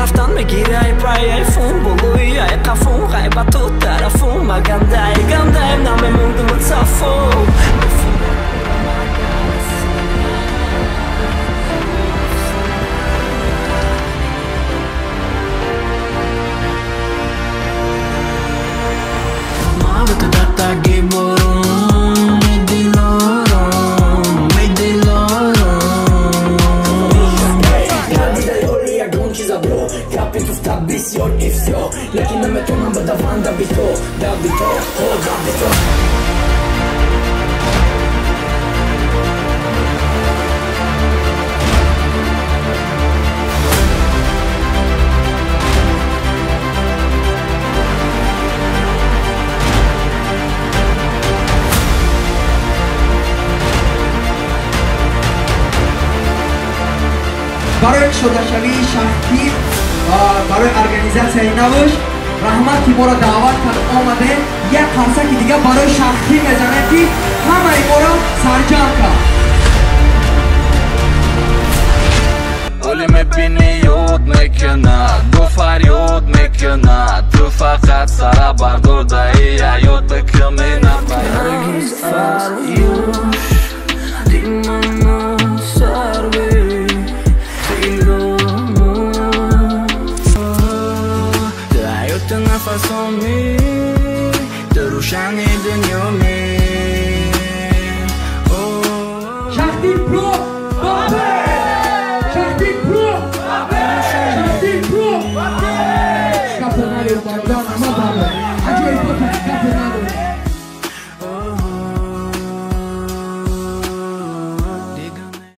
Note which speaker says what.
Speaker 1: рафтан мегирай пай айфон болуи ай қафон ғайбату тарафон магандай гандай намемондим сафо мавту даттаги борон Бисёр и всё, лекин на метоном бадаван да бито, о да бито.
Speaker 2: برای شده‌شوی شخصی برای ارگانیزاسیای نوش رحمت که ما را دعوت کرد آمده یک قرصه که دیگه برای شخصی میزنه که همه ما را سرجم کرد
Speaker 3: اولی میبینی یود میکنه دو فریاد میکنه تو فقط سر بردارده یا یاد بکمی
Speaker 1: نباید فریوش دیمانو سروی نفسامی در روشنی دنیامی
Speaker 2: شخصی پرو بابه شخصی پرو بابه شخصی پرو بابه کپنالی رو بردان اما بابه اجوی بطن کپنالی